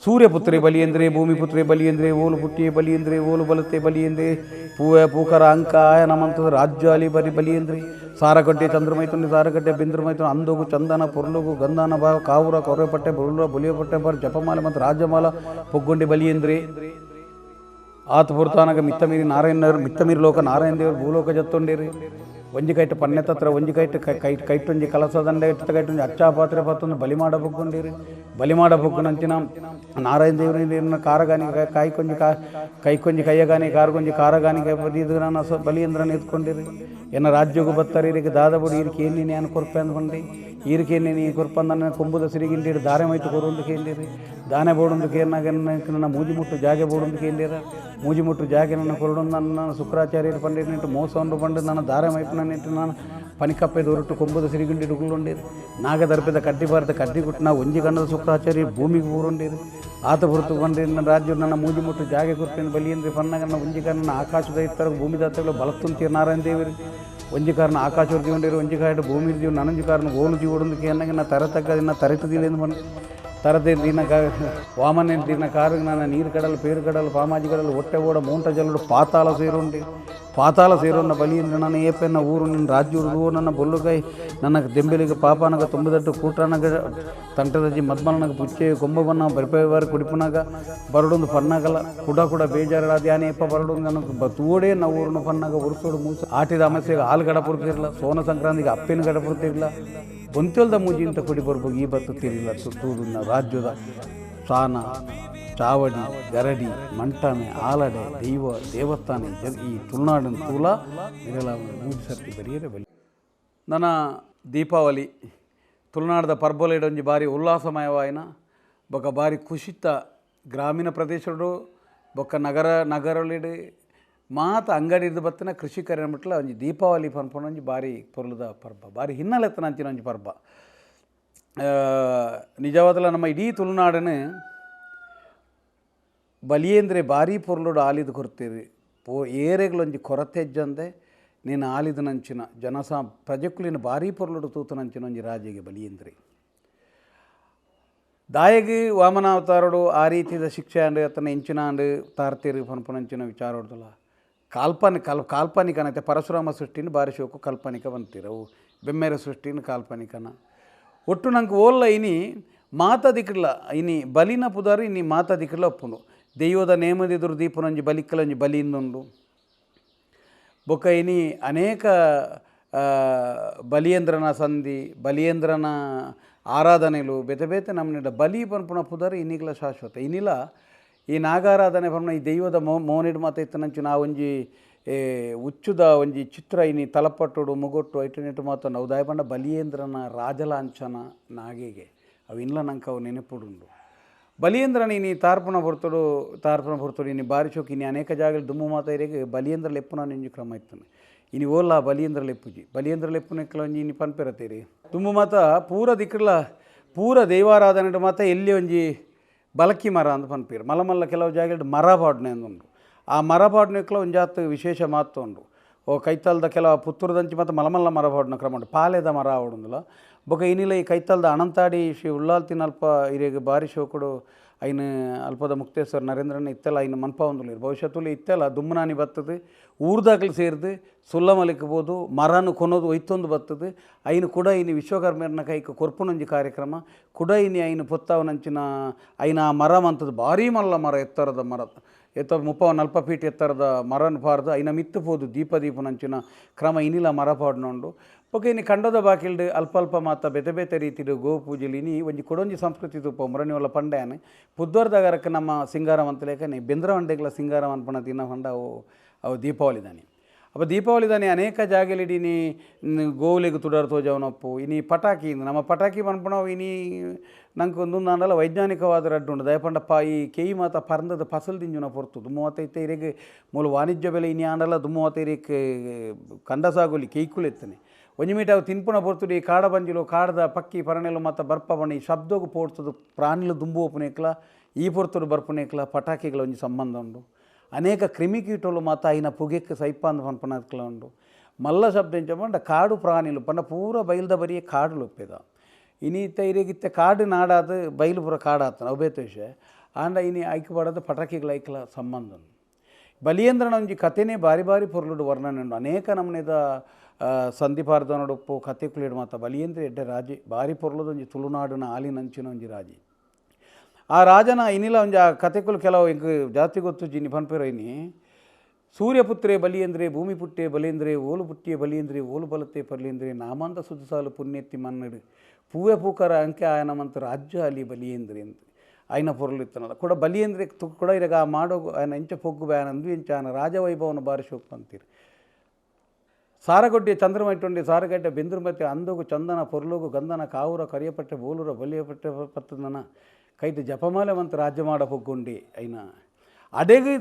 ಸೂರ್ಯಪುತ್ರಿ ಬಲಿಯಂದ್ರೆ ಭೂಮಿಪುತ್ರಿ ಬಲಿಯಂದ್ರೆ ಓಲು ಪುಟ್ಟಿ ಬಲಿಯಂದ್ರೆ ಓಲು ಬಲತೆ ಬಲಿಯಂದ್ರೆ ಪೂಕರ ಅಂಕ ಆಯನಮಂತದ ರಾಜ್ಯಾಲಿ ಬಲಿಯಂದ್ರೆ ಸಾರಗಡ್ಡೆ ಚಂದ್ರಮೈತುಂಡಿ ಸಾರಗಡ್ಡೆ ಬಿಂದ್ರಮೈತು ಅಂದೋಗು ಚಂದನ ಪುರ್ಲುಗು ಗಂಧನ ಬಾ ಕಾವುರ ಕೊರೆಪಟ್ಟೆ ಬುರುಳ ಬುಲಿಯಪಟ್ಟೆ ಬರ್ ಜಪಮಾಲೆ ಮತ್ತು ರಾಜಮಾಲ ಪೊಗ್ಗೊಂಡಿ ಬಲಿಯಂದ್ರೆ ಆತ ಪುರ್ತಾನಾಗ ಮಿತ್ತಮೀರಿ ನಾರಾಯಣ ಮಿತ್ತಮೀರಿ ಲೋಕ ನಾರಾಯಣ ದೇವರು ಭೂಲೋಕ ಜತ್ತೊಂಡೇರಿ ಒಂಜಿ ಕೈಟ್ ಪನ್ನೆ ತತ್ರ ಒಂಜಿ ಕೈಟೊಂಜಿ ಕಲಸದಂಡ ಇಟ್ಟ ಕೈಟೊಂಜಿ ಅಚ್ಚಾ ಪಾತ್ರೆ ಪತ್ತೊಂದು ಬಲಿ ಮಾಡಬೊಗ್ಗೊಂಡಿರಿ ಬಲಿ ಮಾಡಬೊಗ್ಗುನಂಚಿನ ನಾರಾಯಣ ದೇವರ ಕಾರಗಾನಿ ಕೈಕೊಂಜಿ ಕೈಯಗಾನಿ ಕಾರ್ಗೊಂಜಿ ಕಾರಗಾನಿಗೆ ಬದಿದು ನಾನು ಬಲಿಯಂದ್ರನ ಎತ್ಕೊಂಡಿರಿ ಏನ ರಾಜ್ಯಗೂ ಬತ್ತಾರೆ ಈಗ ದಾದಬುಡಿ ಈರಿಕೆ ಏನಿ ನಾನು ಕೊರ್ಪೆ ಅಂದ್ಕೊಂಡಿ ಈರಿಕೆ ನೀ ಕೊರ್ಪಂದ ಕೊಂಬುದ ಸಿರಿಗಿಂಡಿರಿ ದಾರೆ ಮೈತು ಕೊರುಂದು ಕೇಂದಿರಿ ದಾನೆ ಬೋಡೊಂದು ಕೇರ್ನಾಗ ನನ್ನ ಮೂಜಿ ಮುಟ್ಟು ಜಾಗೆ ಬೋಡೊಂದು ಕೇಂದಿರ ಮೂಜಿ ಮುಟ್ಟು ಜಾಗೆ ನನ್ನ ಕೊರಡೊಂದು ನನ್ನ ಶುಕ್ರಾಚಾರ್ಯರು ಪಂಡಿಟ್ಟು ಮೋಸವನ್ನು ಬಂದು ನನ್ನ ದಾರೆ ಮೈಪನಿಟ್ಟು ನಾನು ಪನಿಕಪ್ಪೆ ದೊರಟು ಕೊಂಬುದ ಸಿರಿಗಿಂಡಿ ಡುಗುಳುಂಡಿರಿ ನಾಗದರ್ಪದ ಕಡ್ಡಿ ಭಾರತ ಕಡ್ಡಿ ಕೊಟ್ಟು ನಾವು ಒಂಜಿ ಗಂಡದ ಶುಕ್ರಾಚಾರ್ಯ ಭೂಮಿಗೆ ಊರುಂಡಿರಿ ಆತ ಹೊರತು ಬಂದು ನನ್ನ ರಾಜ್ಯ ನನ್ನ ಮೂಜಿ ಮುಟ್ಟು ಜಾಗೆ ಕೊರ್ಪೇನು ಬಲಿಯಂದ್ರೆ ಪನ್ನಗನ್ನ ಒಂಜಿ ನನ್ನ ಆಕಾಶದ ಇತ್ತರ ಭೂಮಿ ದಾತಗಳು ಬಲತ್ತುಂತೀರಿ ನಾರಾಯಣ ದೇವರಿ ಒಂಜಿ ಕಾರಣ ಆಕಾಶ ಜೀವಂಡಿರು ಒಂಜಿ ಕಾರಣ ಭೂಮಿ ಜೀವ ನನಂಜಿ ಕಾರಣ ಗೋಲು ಜೀವಡೊಂದಕ್ಕೆ ಅನ್ನಗೆ ನಾ ತರತಕ್ಕದಿನ ತರತದಿಲ್ಲ ಬಂದು ತರದೆ ದಿನ ವಾಮನ ದಿನ ಕಾರಿಗೆ ನನ್ನ ನೀರು ಕಡಲು ಪೇರು ಕಡಲು ಪಾಮಾಜಿ ಕಡಲು ಹೊಟ್ಟೆ ಓಡ ಮೂಂಟ ಜಲ್ಲುಡು ಪಾತಾಳ ಸೇರುಂಡಿ ಪಾತಾಳ ಸೇರೋನ್ನ ಬಲಿಯಿಂದ ನನ್ನ ಏಪೆನ್ನ ಊರು ನಿನ್ನ ರಾಜ್ಯ ಊರು ನನ್ನ ಬೊಲ್ಲುಗೈ ನನ್ನ ದೆಂಬೆಲಿಗೆ ಪಾಪನಗ ತುಂಬದಟ್ಟು ಕೂಟನಗ ತಂಟದಜ್ಜಿ ಮದ್ಮಲನಗ ಪುಚ್ಚೆ ಕೊಂಬಬನ್ನ ಬರ್ಪೇವಾರ ಕುಡಿಪುನಾಗ ಬರಡೊಂದು ಪನ್ನಾಗಲ್ಲ ಕೂಡ ಬೇಜಾರ ಧ್ಯಾನ ಏಪ ಬರಡೊಂದು ನನಗೆ ತೂಡೇ ನಾವು ಊರನ್ನ ಪನ್ನಾಗ ಉರ್ಸೋಡು ಮೂಸು ಆಟಿದ ಅಮಸ್ಯೆಗೆ ಹಾಲು ಗಡಪುರ್ತಿರಲ್ಲ ಸೋನ ಸಂಕ್ರಾಂತಿಗೆ ಅಪ್ಪಿನ ಗಡಪುರ್ತಿರಲ್ಲ ಒಂತೆಲ್ದ ಮೂಜಿ ಅಂತ ಕುಡಿ ಬರ್ಬೋದು ಈ ಬತ್ತು ತಿರಿಲ್ಲ ಸುತ್ತೂರಿನ ರಾಜ್ಯದ ಸಾನ ಚಾವಡಿ ಗರಡಿ ಮಂಟನೆ ಆಲಡೆ ದೇವಸ್ಥಾನ ಈ ತುಳುನಾಡಿನ ತೂಲ ಇರೆಲ್ಲ ಮೂಜಿ ಸರ್ತಿ ಬರಿಯರೆ ಬಲಿ ನನ್ನ ದೀಪಾವಳಿ ತುಳುನಾಡದ ಪರ್ಬೊಲೆಡೊಂಜಿ ಬಾರಿ ಉಲ್ಲಾಸಮಯವಾಯಿನ ಬೊಕ್ಕ ಬಾರಿ ಖುಷಿತ ಗ್ರಾಮೀಣ ಪ್ರದೇಶಡು ಬೊಕ್ಕ ನಗರೊಳಿಡು ಮಾತ ಅಂಗಡಿ ಹಿಡಿದು ಬತ್ತಿನ ಕೃಷಿಕರ ಮಟ್ಲ ಒಂಜಿ ದೀಪಾವಳಿ ಪನ್ಪುನ ಒಂಜಿ ಬಾರಿ ಪೊರ್ಲುದ ಪರ್ಬ ಬಾರಿ ಹಿನ್ನೆಲೆತ್ತನ ಅಂಚಿನ ಒಂಜಿ ಪರ್ಬ ನಿಜವಾದಲ್ಲ ನಮ್ಮ ಇಡೀ ತುಳುನಾಡನ್ನು ಬಲಿಯಂದ್ರೆ ಬಾರಿ ಪೊರ್ಲುಡು ಆಲಿದು ಕೊರ್ತೀರಿ ಏರೆಗಳೊಂಜಿ ಕೊರತೆ ಹೆಜ್ಜಂದೆ ನೀನು ಆಲಿದ ನಂಚಿನ ಪ್ರಜೆಕುಲಿನ ಬಾರಿ ಪೊರ್ಲುಡು ತೂತನಂಚಿನ ಒಂಜಿ ರಾಜೆಗೆ ಬಲಿಯಂದ್ರಿ ದಾಯಗಿ ವಾಮನಾವತಾರಡು ಆ ರೀತಿಯ ಶಿಕ್ಷೆ ಅಂಡು ಅತನ ಎಂಚಿನ ಅಂಡು ತಾರ್ತೀರಿ ಪನ್ಪುನಂಚಿನ ವಿಚಾರ ಹೊಡ್ದಲ್ಲ ಕಾಲ್ಪನಿಕ ಅನ್ನತ್ತೆ ಪರಶುರಾಮ ಸೃಷ್ಟಿನ ಬಾರಿ ಶೋಕು ಕಾಲ್ಪನಿಕ ಬಂತೀರವು ಬೆಮ್ಮೆರ ಸೃಷ್ಟಿನ ಕಾಲ್ಪನಿಕನ ಒಟ್ಟು ನಂಗೆ ಓಲ್ಲ ಇನಿ ಮಾತದಿಕ್ಕಿಲ್ಲ ಇನಿ ಬಲಿನ ಪುದಾರು ಇನಿ ಮಾತದಿಕ್ಕಿಲ್ಲ ಒಪ್ಪುಂಡು ದೈವದ ನೇಮದಿದ್ರು ದೀಪನೊಂಜಿ ಬಲಿಕ್ಕಲೊಂಜಿ ಬಲಿಯಿಂದುಂಡು ಬೊಕ್ಕ ಇನಿ ಅನೇಕ ಬಲಿಯಂದ್ರನ ಸಂಧಿ ಬಲಿಯಂದ್ರನ ಆರಾಧನೆಗಳು ಬೇತೆ ನಮ್ಮನಿಡ ಬಲಿ ಪನ್ಪುಣ ಪುದಾರು ಇನ್ನಿಗ್ಲ ಶಾಶ್ವತ ಇನ್ನಿಲ್ಲ ಈ ನಾಗಾರಾಧನೆ ಪನ್ಪುಣ ಈ ದೈವದ ಮೋನಿಡ್ ಮಾತ ಇತ್ತನಂಚು ನಾ ಒಂಜಿ ಉಚ್ಚುದ ಒಂಜಿ ಚಿತ್ರ ಇನಿ ತಲಪಟ್ಟುಡು ಮುಗೊಟ್ಟು ಐಟನೆಟ್ಟು ಮಾತ ನಾವು ದಾಯ ಪಂಡ ಬಲಿಯೇಂದ್ರನ ರಾಜಲಾಂಛನ ನಾಗೆಗೆ ಅವು ಇನ್ನಲ ನಂಗೆ ಅವು ನೆನಪುಡುಂಡು ಬಲಿಯೇಂದ್ರನ ಇನಿ ತಾರ್ಪಣ ಬರ್ತಡು ಇನಿ ಬಾರಿ ಚೋಕ್ ಇನಿ ಅನೇಕ ಜಾಗದಲ್ಲಿ ದುಮ್ಮು ಮಾತ ಇರೆಗೆ ಬಲಿಯೇಂದ್ರ ಲೆಪ್ಪುನ ನಿಂಜು ಕ್ರಮ ಇತ್ತಾನೆ ಇನಿ ಓಲ್ಲ ಬಲಿಯೇಂದ್ರ ಲೆಪ್ಪುಜಿ ಬಲಿಯೇಂದ್ರ ಲೆಪ್ಪುನಕ್ಲ ಒಂಜಿ ಇನಿ ಪನ್ಪೆರತೀರಿ ದುಮ್ಮು ಮಾತ ಪೂರ ದಿಕ್ಕಡ್ಲ ಪೂರ ದೈವಾರಾಧನೆ ಮಾತ ಎಲ್ಲಿ ಒಂಜಿ ಬಲಕಿ ಮರ ಅಂತ ಪನ್ಪೀರು ಮಲ್ಲ ಕೆಲವು ಜಾಗ ಮರ ಪಾಡ್ನೆ ಅಂದುಂಡು ಆ ಮರ ಪಾಡ್ನಕ್ಲ ಒಂಜಾತ್ ವಿಶೇಷ ಮಾತು ಉಂಡು ಕೈತಲ್ದ ಕೆಲವು ಪುತ್ತೂರದಂಚಿ ಮತ್ತು ಮಲಮಲ್ಲ ಮರ ಪಾಡ್ನ ಕ್ರಮ ಉಂಟು ಪಾಲೆದ ಮರ ಆವಡುಂದಿಲ್ಲ ಬೊಕ ಇನ್ನಿಲ್ಲ ಈ ಕೈತಲ್ದ ಅಣಂತಾಡಿ ಶ್ರೀ ಉಳ್ಳಾಲ್ತಿನ ಅಲ್ಪ ಇರೆಗೆ ಬಾರಿ ಶೋಕುಡು ಐನ ಅಲ್ಪದ ಮುಕ್ತೇಶ್ವರ ನರೇಂದ್ರನ ಇತ್ತೆಲ್ಲ ಐನು ಮನ್ಪ ಒಂದುಲಿರು ಭವಿಷ್ಯತ್ತುಲಿ ಇತ್ತೆಲ್ಲ ದುಮ್ಮನಾನಿ ಬರ್ತದೆ ಊರ್ದಾಗಲು ಸೇರಿದು ಸುಲ್ಲ ಮಲಿಕ್ಬೋದು ಮರನು ಕೊನೋದು ಒಯ್ತೊಂದು ಬರ್ತದೆ ಐನು ಕೂಡ ಇನ್ನು ವಿಶ್ವಕರ್ಮರನ ಕೈಕ ಕೊರ್ಪುನಂಜಿ ಕಾರ್ಯಕ್ರಮ ಕೂಡ ಇನ್ನು ಐನು ಪೊತ್ತಾವನಂಚಿನ ಐನ ಆ ಮರ ಮಂತದ್ದು ಭಾರೀ ಮಲ್ಲ ಮರ ಎತ್ತರದ ಮರ 30-40 ಫೀಟ್ ಎತ್ತರದ ಮರನ ಪಾರ್ದು ಐನ ಮಿತ್ತುಬೋದು ದೀಪನಂಚಿನ ಕ್ರಮ ಇನ್ನಿಲ್ಲ ಮರ ಪಾಡ್ನೊಂಡು ಬೊಕ ಇನ್ನು ಕಂಡದ ಬಾಕಿಲ್ಡು ಅಲ್ಪ ಮಾತ ಬೇತೆ ರೀತಿಡು ಗೋ ಪೂಜೆಲಿ ಇನಿ ಒಂಜಿ ಕೊಡೊಂಜಿ ಸಂಸ್ಕೃತಿ ತುಪ್ಪ ಮುರಣಿವಲ್ಲ ಪಂಡೆಯನೆ ಪುದ್ದೋರ್ದಾಗರಕ್ಕೆ ನಮ್ಮ ಸಿಂಗಾರವಂತಲೇಕನೆ ಬೆಂದ್ರವಂಡೆಗ್ಲ ಸಿಂಗಾರವನ್ಪಣ ತಿನ್ನ ಹೊಂಡ ಅವು ದೀಪಾವಳಿ ದಾನಿ ಅಪ್ಪ ದೀಪಾವಳಿ ದಾನಿ ಅನೇಕ ಜಾಗಲಿಡೀನಿ ಗೋವುಲೆಗೆ ತುಡಾರು ತೋಜವನಪ್ಪು ಇನಿ ಪಟಾಕಿ ನಮ್ಮ ಪಟಾಕಿ ಪನ್ಪಣವು ಇನಿ ನಂಗೆ ಒಂದೊಂದು ಅಂಡಲ್ಲ ವೈಜ್ಞಾನಿಕವಾದ ರಡ್ಡುಂಡು ದಯಪಂಡಪ್ಪ ಈ ಕೇಯಿ ಮಾತ ಪರಂದದ ಫಸಲ್ ದಿಂಜುನ ಪೊರ್ತು ದುಮ್ಮವತ್ತೈತೆ ಇರೆಗೆ ಮೂಲ ವಾಣಿಜ್ಯ ಬೆಲೆ ಇನಿ ಆಂಡಲ್ಲ ದುಮ್ಮವತ್ತೈರಿಗೆ ಕಂಡಸಾಗುಲಿ ಕೇಯ್ಕುಲೆತ್ತನೆ ಒಂಜಿ ಮೀಟ ಅವು ತಿನ್ಪುನ ಪೊರ್ತುಡು ಈ ಕಾಡ ಬಂಜಿಲು ಕಾಡದ ಪಕ್ಕಿ ಪರಣೆಲು ಮತ್ತು ಬರ್ಪ ಬಣ್ಣ ಈ ಶಬ್ದಗೂ ಪೋಡ್ತದು ಪ್ರಾಣಿಲು ದುಂಬು ಒಪ್ಪುನೇಕ್ಲ ಈ ಪೊರ್ತುಡು ಬರ್ಪುನೇಕ್ಲ ಪಟಾಕಿಗಳ ಒಂಜಿ ಸಂಬಂಧ ಉಂಡು ಅನೇಕ ಕ್ರಿಮಿಕೀಟಲು ಮಾತ ಐನ ಪುಗೆಕ್ಕೆ ಸೈಪಾಂದ ಪನ್ಪನಕ್ಲ ಉಂಡು ಮಲ್ಲ ಶಬ್ದ ಎಂಚ ಪಂಡ ಕಾಡು ಪ್ರಾಣಿಲು ಪಂಡ ಪೂರ ಬೈಲ್ದ ಬರಿಯೇ ಕಾಡು ಲೊಪ್ಪೆದ ಇನ್ನೀತ ಇರೆಗಿತ್ತೆ ಕಾಡು ನಾಡಾದ ಬೈಲು ಪೂರ ಕಾಡಾತನ ಅವು ಬೇತ ವಿಷಯ ಆಂಡ ಇನಿ ಐಕ್ಯ ಪಡೋದು ಪಟಾಕಿಗಳ ಐಕ್ಲ ಸಂಬಂಧ ಬಲಿಯೇಂದ್ರನ ಒಂಜಿ ಕಥೆನೇ ಬಾರಿ ಬಾರಿ ಪೊರ್ಲುಡು ವರ್ಣನೆ ಉಂಡು ಅನೇಕ ನಮೂನೆದ ಸಂಧಿಪಾರ್ದನೊಡಪ್ಪು ಕಥೆಕುಲಿಡು ಮಾತ ಬಲಿಯೇಂದ್ರ ಎಡ್ಡೆ ರಾಜೆ ಬಾರಿ ಪೊರ್ಲುದು ಒಂಜಿ ತುಳುನಾಡಿನ ಆಲಿನಂಚಿನ ಒಂಜಿ ರಾಜೆ ಆ ರಾಜನ ಇನಿಲ ಒಂಜಿ ಆ ಕಥೆಕುಲು ಕೆಲವು ಇಂಕ ಜಾತಿ ಗೊತ್ತು ಜಿನಿ ಪನ್ಪೆರೈನಿ ಸೂರ್ಯಪುತ್ರೇ ಬಲಿಯೇಂದ್ರೆ ಭೂಮಿ ಪುಟ್ಟೆ ಬಲಿಯೇಂದ್ರೆ ಓಲು ಪುಟ್ಟಿಯೇ ಬಲಿಯೇಂದ್ರೆ ಓಲು ಬಲತೆ ಪರ್ಲಿಯೇಂದ್ರೆ ನಾಮಂದ ಸುದುಸಾಲು ಪುಣ್ಯೆತ್ತಿ ಮನ್ನಡು ಪೂವೆ ಪೂಕರ ಅಂಕೆ ಆಯನಮಂತ ರಾಜ್ಯ ಅಲ್ಲಿ ಬಲಿಯೇಂದ್ರೆ ಅಂತ ఆయన పొరలు ఇస్తున్నారు కూడా బలి ಅಂದ್ರೆ కూడా ఇరగా ಮಾಡೋ ఆయన ಇಂಚ ಪೊಗ್ಗು ಬ್ಯಾನ್ ಅಂದು ಇಂಚ ಆನ ರಾಜವೈಭವನ ಬಾರಿ ಶೋಕ್ ಅಂತೀರಿ ಸಾರಗೊಡ್ಡಿ ಚಂದ್ರಮೈಟೊಂಡಿ ಸಾರಗಡ್ಡೆ ಬೆಂದ್ರಮತಿ ಅಂದೋಗು ಚಂದನ ಪೊರ್ಲೋಗು ಗಂಧನ ಕಾವುರ ಕರಿಯಪಟ್ಟೆ ಬೋಲುರ ಬಲಿಯಪಟ್ಟೆ ಪತ್ತದನ ಕೈತು ಜಪಮಾಲೆವಂತ ರಾಜ್ಯ ಮಾಡ ಪೊಗ್ಗುಂಡಿ అయిನ ಅಡೆಗೆ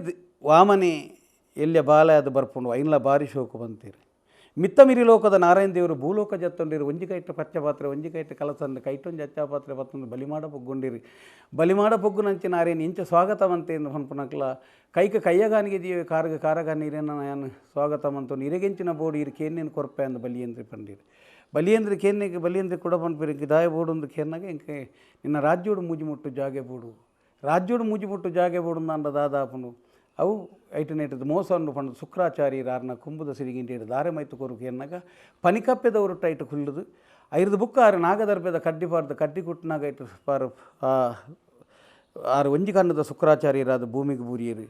ವಾಮನೆ ಎಲ್ಯ ಬಾಲೆ ಅದು ಬರ್ಪುಂಡು ಐನ್ಲ ಬಾರಿ ಶೋಕು ಬಂತೀರಿ ಮಿತ್ತಮಿರಿ ಲೋಕದ ನಾರಾಯಣ ದೇವರು ಭೂಲೋಕ ಜತ್ತೊಂಡಿರು ಒಂಜಿ ಕೈಟ್ಟು ಪಚ್ಚ ಪಾತ್ರೆ ಒಂಜಿ ಕೈಟ್ಟು ಕಲಸಂದು ಕೈಟೊಂದು ಅಚ್ಚ ಪಾತ್ರೆ ಬತ್ತೊಂದು ಬಲಿಮಾಡ ಪೊಗ್ಗುಂಡಿರಿ ಬಲಿಮಾಡ ಪೊಗ್ಗು ನಂಚಿ ನಾರೇನು ಇಂಚ ಸ್ವಾಗತವಂತೆ ಎಂದು ಪನ್ಪುನಕ್ಲ ಕೈಕ ಕಯ್ಯಗಾನಿಗೆ ಜೀವಿ ಕಾರ್ಗ ಕಾರಗ ನೀರೇನ ನಾನು ಸ್ವಾಗತವಂತು ನೀರೆಗೆಂಚಿನ ಬೋಡಿ ಇರು ಕೇನೇನು ಕೊರಪೆ ಅಂದು ಬಲಿಯೇಂದ್ರಿ ಪಂಡಿರು ಬಲಿಯೇಂದ್ರ ಕೇನ್ನೆಗೆ ಬಲಿಯೇಂದ್ರ ಕೂಡ ಪನ್ಪಿರಿ ದಾಯ ಬೋಡೊಂದು ಕೇರ್ನಾಗ ಇಂಕೆ ನಿನ್ನ ರಾಜ್ಯೋಡು ಮೂಜಿ ಮುಟ್ಟು ಜಾಗೆ ಬೋಡು ರಾಜ್ಯೋಡು ಮೂಜಿ ಮುಟ್ಟು ಜಾಗೆ ಬೋಡು ಅಂದ ದಾದಾಪನು ಅವು ಐಟನೇಟದ ಮೋಸವನ್ನು ಪಂಡು ಶುಕ್ರಾಚಾರ್ಯರಾರನ ಕುಂಬುದ ಸಿರಿಗಿಂಟೇಡು ದಾರೆ ಮೈತು ಕೊರುಕು ಎನ್ನಾಗ ಪನಿಕಪ್ಪೆದವರು ಟೈಟ್ ಕುಳ್ಳುದು ಐದು ಬುಕ್ಕ ಆರು ನಾಗದರ್ಬೆದ ಕಡ್ಡಿ ಪಾರ್ದು ಕಡ್ಡಿ ಕುಟ್ಟಿನಾಗ ಇಟ್ಟು ಪಾರು ಆರು ಒಂಜಿ ಕನ್ನದ ಶುಕ್ರಾಚಾರ್ಯರಾದ ಭೂಮಿಗೆ ಬೂರಿಯರು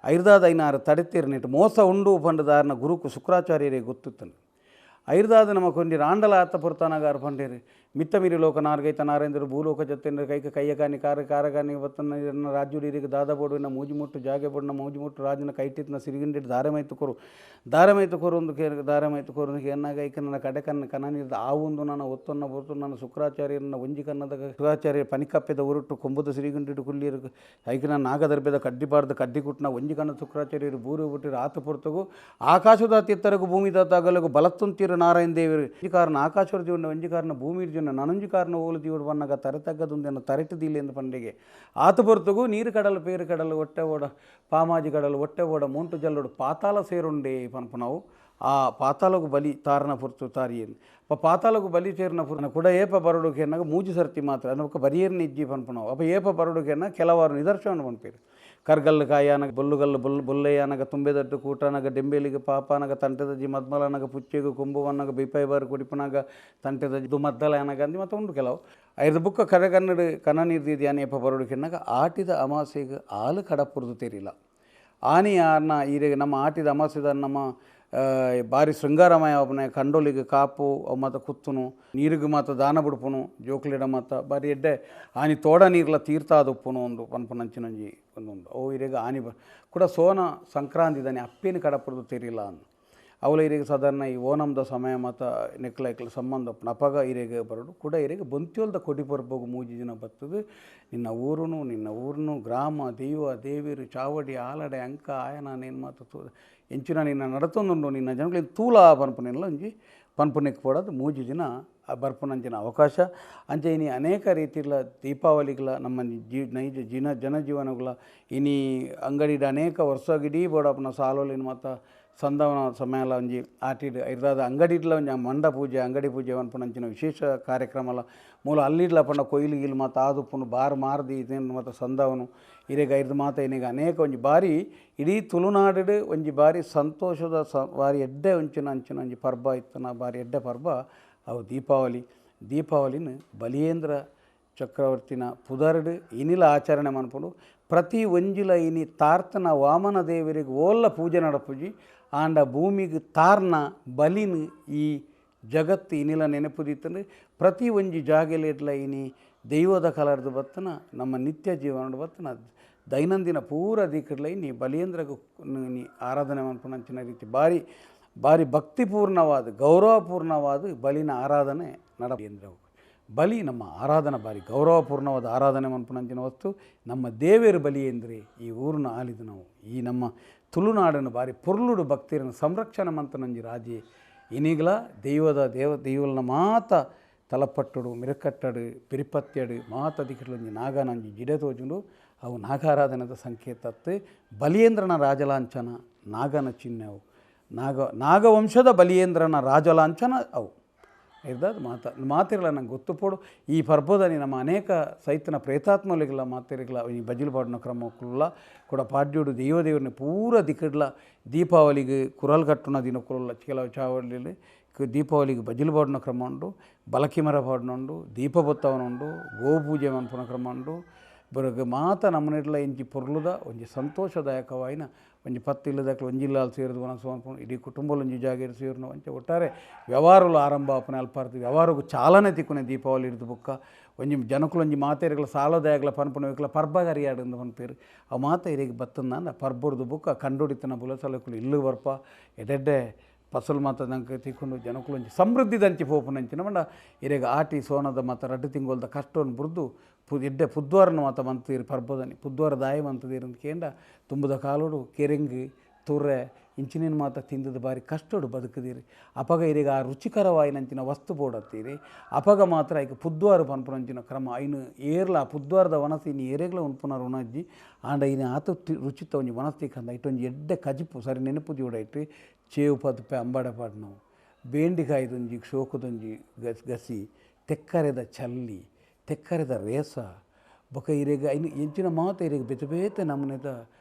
ಐರ್ದಾದ ಐನಾರು ತಡೆತೀರು ನೆಟ್ಟು ಮೋಸ ಉಂಡು ಪಂಡು ದಾರನ ಗುರುಕು ಶುಕ್ರಾಚಾರ್ಯರೇ ಗೊತ್ತುತ್ತನು ಐರ್ದಾದ ನಮ್ಮ ಕೊಂಡಿ ರಾಂಡಲ ಆತ ಪುರ್ತಾನಾಗಾರ ಪಂಡೇರು ಮಿತ್ತಮಿರಿ ಲೋಕ ನಾರ್ಗೈತ ನಾರೇಂದ್ರ ಭೂಲೋಕ ಜತ್ತೇಂದ್ರ ಕೈಕ ಕಯ್ಯಗಾನಿ ಕಾರಗಾನಿ ಬತ್ತನ ರಾಜ್ಯುಡಿರಿಗೆ ದಾದ ಬೋಡುವಿನ ಮೂಜಿಮುಟ್ಟು ಜಾಗೆ ಬೋಡಿನ ಮೂಜಿಮುಟ್ಟು ರಾಜನ ಕೈಟಿತ್ನ ಸಿರಿಗಿಂಡಿಟ್ಟು ದಾರಮೈತು ಕೊರು ಒಂದು ದಾರಮೈತು ಕೊರು ಎನ್ನಾಗ ಐಕ ನನ್ನ ಕಡೆಕನ್ನ ಕನನಿರ್ದ ಆ ಒಂದು ನನ್ನ ಒತ್ತೊನ್ನ ಹೊರತು ನನ್ನ ಶುಕ್ರಾಚಾರ್ಯರನ್ನ ಒಂಜಿ ಕನ್ನದ ಶುಕ್ರಾಚಾರ್ಯ ಪನಿಕಪ್ಪೆದ ಉರುಟ್ಟು ಕೊಂಬುದ ಸಿರಿಗಿಂಡಿಟ್ಟು ಕುಲ್ಲಿರು ಐಕನ ನಾಗದರ್ಬೆದ ಕಡ್ಡಿಬಾರ್ದು ಕಡ್ಡಿ ಕುಟ್ಟಿನ ಒಂಜಿ ಕನ್ನದ ಶುಕ್ರಾಚಾರ್ಯರು ಬೂರು ಬಿಟ್ಟಿರು ಆತ ಪುರ್ತಗೂ ಆಕಾಶದ ತಿತ್ತರಗೂ ಭೂಮಿದ ತಗಲಗೂ ಬಲತ್ತುಂತಿರು ನಾರಾಯಣ ದೇವರು ಒಂಜಿ ಕಾರಣ ಆಕಾಶದ ಜೀವನ ಒಂಜಿ ಕಾರಣ ಭೂಮಿ ನನಂಜು ಕಾರಣ ಓಲು ಜೀವಡು ಬಣ್ಣಗ ತರೆತಗ್ಗದುಂದೇನು ತರೆಟದಿಲ್ಲ ಎಂದು ಪಂಡಿಗೆ ಆತ ಪೊರ್ತಗೂ ನೀರು ಕಡಲು ಪೇರು ಕಡಲು ಹೊಟ್ಟೆ ಓಡ ಪಾಮಾಜಿ ಕಡಲು ಹೊಟ್ಟೆ ಓಡ ಮೋಂಟು ಜಲ್ಲೋಡು ಪಾತಾಳ ಸೇರುಂಡೆ ಪನ್ಪು ನಾವು ಆ ಪಾತಾಳಗೂ ಬಲಿ ತಾರನ ಪುರ್ತು ತಾರಿಯೇನು ಪಾತಾಳಗೂ ಬಲಿ ಸೇರಿನ ಪುರ್ನ ಕೂಡ ಏಪ ಬರಡುಗೆ ಅನ್ನಾಗ ಮೂಜಿ ಸರ್ತಿ ಮಾತ್ರ ಅದಕ್ಕೆ ಬರಿಯರ್ನ ಇಜ್ಜಿ ಪನ್ಪು ನಾವು ಅಪ್ಪ ಏಪ ಬರಡುಗೆ ಅನ್ನ ಕೆಲವಾರು ನಿದರ್ಶನ ಪನ್ಪೇರು ಕರ್ಗಲ್ಲು ಕಾಯನಗ ಬೊಲ್ಲುಗಲ್ಲು ಬೊಲ್ಲೆಯನಗ ತುಂಬೆದಟ್ಟು ಕೂಟನಗ ಡೆಂಬೇಲಿಗೆ ಪಾಪನಗ ತಂಟೆದಜ್ಜಿ ಮದ್ಮಲನಗ ಪುಚ್ಚೆಗು ಕುಂಬುವನ್ನಗ ಬಿಪೈ ಬಾರು ಕುಡಿಪನಾಗ ತಂಟೆದಜ್ಜಿ ಮದ್ದಲನಗ ಅಂದು ಮತ್ತು ಉಂಡು ಕೆಲವು ಐದು ಬುಕ್ಕ ಕರೆಗನ್ನಡ ಕನ ನಿರ್ದಿದ್ಯಾನ ಏಪ ಬರಡುಕೆನ್ನಾಗ ಆಟಿದ ಅಮಾಸೆಗೆ ಹಾಲು ಕಡಪುರದು ತೆರಿಲ್ಲ ಆನಿ ಯಾರನ್ನ ಈಗ ನಮ್ಮ ಆಟಿದ ಅಮಾಸೆದ ನಮ್ಮ ಬಾರಿ ಶೃಂಗಾರಮಯ ಅವನ ಕಂಡೋಲಿಗೆ ಕಾಪು ಮತ್ತು ಕುತ್ತುನು ನೀರಿಗೆ ಮಾತ್ರ ದಾನ ಬಿಡ್ಪುನು ಜೋಕ್ಲಿಡ ಮತ್ತು ಬಾರಿ ಎಡ್ಡೆ ಆನಿ ತೋಡ ನೀರ್ಲ ತೀರ್ಥ ಅದಪ್ಪುನು ಒಂದು ಪನ್ಪನಂಚಿನಂಜಿ ಒಂದೊಂದು ಅವು ಇರೇಗ ಆನಿ ಕೂಡ ಸೋನ ಸಂಕ್ರಾಂತಿ ಇದ್ದಾನೆ ಅಪ್ಪೇನು ಕಡಪುರದು ತೆರಿಲ್ಲ ಅಂದು ಅವಳ ಇರೇಗ ಸಾಧಾರಣ ಈ ಓನಮ್ದ ಸಮಯ ಮತ್ತು ನೆಕ್ಲೈಕ್ಲ ಸಂಬಂಧ ಅಪಗ ಇರೇಗ ಬರೋಡು ಕೂಡ ಇರೇಗ ಬಂತ್ಯೋಲ್ದ ಕೊಡಿ ಬರ್ಬೋಗು ಮೂಜಿ ದಿನ ಬರ್ತದೆ ನಿನ್ನ ಊರನು ಗ್ರಾಮ ದೈವ ದೇವಿರು ಚಾವಡಿ ಆಲಡೆ ಅಂಕ ಆಯನ ನೇನು ಮಾತು ಎಂಚಿನ ನಿನ್ನ ನಡತೊಂದುಂಡು ನಿನ್ನ ಜನಗಳಿಗೆ ತೂಲ ಪನ್ಪುನೆಲ್ಲ ಒಂಜಿ ಪನ್ಪುನೆಕ್ಕೆ ಕೊಡೋದು ಮೂಜಿ ದಿನ ಬರ್ಪುನಂಚಿನ ಅವಕಾಶ ಅಂಚೆ ಇನಿ ಅನೇಕ ರೀತಿಗಳ ದೀಪಾವಳಿಗಳ ನಮ್ಮ ನೈಜ ಜನಜೀವನಗಳ ಇನಿ ಅಂಗಡಿದ ಅನೇಕ ವರ್ಷಗಿಡೀ ಬೋಡಪ್ಪನ ಸಾಲೋಲಿನ ಮತ್ತು ಸಂದವನ ಸಮಯಲ ಒಂಜಿ ಆಟಿಡ್ ಇರ್ದಾದ ಅಂಗಡಿಡ್ಲ ಒಂಜಿ ಮಂಡ ಪೂಜೆ ಅಂಗಡಿ ಪೂಜೆ ಪನ್ಪುನಂಚಿನ ವಿಶೇಷ ಕಾರ್ಯಕ್ರಮಲ ಮೂಲ ಅಲ್ಲಿಡ್ಲ ಪಂಡ ಕೊಯ್ಲು ಗಿಲ್ ಮತ್ತು ಆದುಪ್ಪುನು ಬಾರು ಮಾರ್ದಿ ಇದೇನು ಮತ್ತು ಸಂದವನು ಇರೇಗ ಐದು ಮಾತ ಏನಿಗ ಅನೇಕ ಒಂಜಿ ಬಾರಿ ಇಡೀ ತುಳುನಾಡು ಒಂಜಿ ಬಾರಿ ಸಂತೋಷದ ಬಾರಿ ಎಡ್ಡೆ ಅಂಚಿನ ಒಂಜಿ ಪರ್ಬ ಇತ್ತನ ಬಾರಿ ಎಡ್ಡೆ ಪರ್ಬ ಅವು ದೀಪಾವಳಿನ ಬಲಿಯೇಂದ್ರ ಚಕ್ರವರ್ತಿನ ಪುದರ್ಡು ಇನಿಲ ಆಚರಣೆ ಮನ್ಪುಡು ಪ್ರತಿ ಒಂಜಿಲ ಇನಿ ತಾರ್ತನ ವಾಮನ ದೇವರಿಗೆ ಓಲ್ಲ ಪೂಜೆ ನಡಪುಜಿ ಆಂಡ ಭೂಮಿಗೆ ತಾರ್ನ ಬಲಿನ ಈ ಜಗತ್ತು ಇನಿಲ ನೆನಪುದಿತ್ತಂದ್ರೆ ಪ್ರತಿ ಒಂಜಿ ಜಾಗೆಲೆಡ್ಲ ಇನಿ ದೈವದ ಕಲರ್ದು ಬತ್ತನ ನಮ್ಮ ನಿತ್ಯ ಜೀವನದ ಬತ್ತನ ದೈನಂದಿನ ಪೂರ ದಿಕ್ಕಡ್ಲ ಇನಿ ಬಲಿಯೇಂದ್ರಗೂ ನೀ ಆರಾಧನೆ ಮನ್ಪುನಂಚಿನ ರೀತಿ ಭಾರಿ ಭಕ್ತಿಪೂರ್ಣವಾದ ಗೌರವಪೂರ್ಣವಾದ ಬಲಿನ ಆರಾಧನೆ ನಡಬೇಂದ್ರವು ಬಲಿ ನಮ್ಮ ಆರಾಧನೆ ಭಾರಿ ಗೌರವಪೂರ್ಣವಾದ ಆರಾಧನೆ ಮನ್ಪುನಂಚಿನ ವಸ್ತು ನಮ್ಮ ದೇವೇರು ಬಲಿಯೇಂದ್ರೆ ಈ ಊರನ್ನ ಆಲಿದು ನಾವು ಈ ನಮ್ಮ ತುಳುನಾಡನ್ನು ಭಾರಿ ಪೊರ್ಲುಡು ಭಕ್ತಿರನ್ನು ಸಂರಕ್ಷಣೆ ಮಂತನಂಜಿ ರಾಜಿ ಇನಿಗಲ ದೈವಲ್ನ ಮಾತ ತಲಪಟ್ಟಡು ಮಿರಕಟ್ಟಡು ಪಿರಿಪತ್ಯಡು ಮಾತ ದಿಕ್ಕಡ್ಲೊಂಜಿ ನಾಗನಂಜಿ ಜಿಡೆ ತೋಜುಂಡು ಅವು ನಾಗಾರಾಧನದ ಸಂಕೇತತ್ತು ಬಲಿಯೇಂದ್ರನ ರಾಜಲಾಂಛನ ನಾಗನ ಚಿಹ್ನೆ ಅವು ನಾಗವಂಶದ ಬಲಿಯೇಂದ್ರನ ರಾಜಲಾಂಛನ ಅವು ಇರ್ದಾದ ಮಾತಿರಲ್ಲ ನಂಗೆ ಗೊತ್ತುಪೋಡು ಈ ಪರ್ಬೋదని ನಮ್ಮ ಅನೇಕ ಸೈತನ ಪ್ರೇತಾತ್ಮಲಿಗಳ ಮಾತಿರಗಳ ಈ ಬಜಿಲು ಪಾಡಿನ ಕ್ರಮಕ್ಕುಲ್ಲ ಕೂಡ ಪಾಡ್ಯೋಡು ದೇವದೇವರನ್ನ ಪೂರ ದಿಕ್ಕಡ್ಲ ದೀಪಾವಳಿಗೆ ಕುರಲ್ ಕಟ್ಟುನ ದಿನಕ್ಕುಲ್ಲ ಕೆಲವು ಚಾವಳಿಲಿ ದೀಪಾವಳಿಗೆ ಬಜಿಲು ಪಾಡಿನ ಕ್ರಮ ಉಂಡು ಬಲಕಿ ಮರ ಪಾಡಿನ ಉಂಡು ದೀಪ ಬೊತ್ತವನುಂಡು ಗೋಪೂಜೆ ಮನ್ಪುನ ಕ್ರಮ ಉಂಡು ಬರಗ ಮಾತ ನಮ್ಮನೆಡ್ಲ ಎಂಜಿ ಪೊರ್ಲುದ ಒಂಜಿ ಸಂತೋಷದಾಯಕವಾಯಿನ ಒಂಜಿ ಪತ್ತಿಲ್ಲದಕ್ಕೆ ಒಂಜಿಲ್ಲಾಲ್ ಸೇರಿದು ಅನ್ಕೊಂಡು ಇಡೀ ಕುಟುಂಬಲು ಒಂಜಿ ಜಾಗೇರು ಸೇರಿನ ಒಂಚೆ ಒಟ್ಟಾರೆ ವ್ಯವಹಾರಗಳು ಆರಂಭ ಆಪನೆ ಅಲ್ಪಾರ್ದು ವ್ಯವಹಾರಕ್ಕೂ ಚಾಲನೆ ತಿಕ್ಕುನೆ ದೀಪಾವಳಿ ಹಿಡಿದು ಬುಕ್ಕ ಒಂಜಿ ಜನಕ್ಕಲು ಒಂಜಿ ಮಾತೇರಿಗಳ ಸಾಲದಾಯಗಳ ಪನ್ಪುನವಿಕಲ ಪರ್ಬಗರಿಯಾಡು ಪನ್ಪೇರು ಆ ಮಾತ ಇರಿಗೆ ಬತ್ತಂದ ಪರ್ಬುರ್ದು ಬುಕ್ಕ ಕಂಡುಡಿತನ ಬುಲಸಲಕ್ಕಲು ಇಲ್ಲು ಬರ್ಪ ಎಡೆಡ್ಡೆ ಫಸಲು ಮಾತ ನಂಗೆ ತಿಕ್ಕೊಂಡು ಜನಕ್ಕಲು ಒಂಜಿ ಸಮೃದ್ಧಿದಂಚಿ ಪೋಪುನಂಚಿನ ಮಂಡ ಇರೆಗ ಆಟಿ ಸೋನದ ಮಾತ ರಡ್ಡು ತಿಂಗೊಲ್ದ ಕಷ್ಟವನ್ನು ಬುರ್ದು ಎಡ್ಡೆ ಪುದ್ವಾರನ ಮಾತ ಮಂತೀರಿ ಪರ್ಬೋದನಿ ಪುದ್ವಾರ ದಾಯ ಮಂತದೀರಿ ಅಂತ ಕೇಂಡ ತುಂಬದ ಕಾಲೋಡು ಕೆರೆಂಗಿ ತುರ್ರೆ ಇಂಚಿನ ಮಾತ ತಿಂದದ ಬಾರಿ ಕಷ್ಟೋಡು ಬದುಕದೀರಿ ಅಪಗ ಇರಿಗೆ ಆ ರುಚಿಕರವಾಯಿನಂಚಿನ ವಸ್ತು ಬೋಡತ್ತೀರಿ ಅಪಗ ಮಾತ್ರ ಈಗ ಪುದ್ವಾರ ಪನ್ಪುನಂಚಿನ ಕ್ರಮ ಐನು ಏರ್ಲ ಆ ಪುದ್ವಾರದ ವನಸಿ ಇನ್ನು ಏರೆಗ್ಲ ಉನ್ಪುನರು ಉಣಜ್ಜಿ ಆಂಡ ಇನ್ನು ಆತ ರುಚಿತ ಒಂಜಿ ವನಸ್ತಿಕಂದ ಇಟ್ಟೊಂಜಿ ಎಡ್ಡೆ ಕಜಿಪು ಸರಿ ನೆನಪುದಿ ಉಡೈಟ್ಟು ಚೇವು ಪದುಪೆ ಅಂಬಡೆ ಪಾಡ್ನವು ಬೇಂಡಿಕಾಯ್ದೊಂಜಿ ಶೋಕದೊಂಜಿ ಗಸಿ ತೆಕ್ಕರೆದ ಚಲ್ಲಿ ತೆಕ್ಕರೆದ ರೇಸ ಬೊಕ ಇರೆಗ ಐನು ಎಂಚಿನ ಮಾತ ಇರೆಗ ಬೇತೆ ಬೇತೆ ನಮೂನೆದ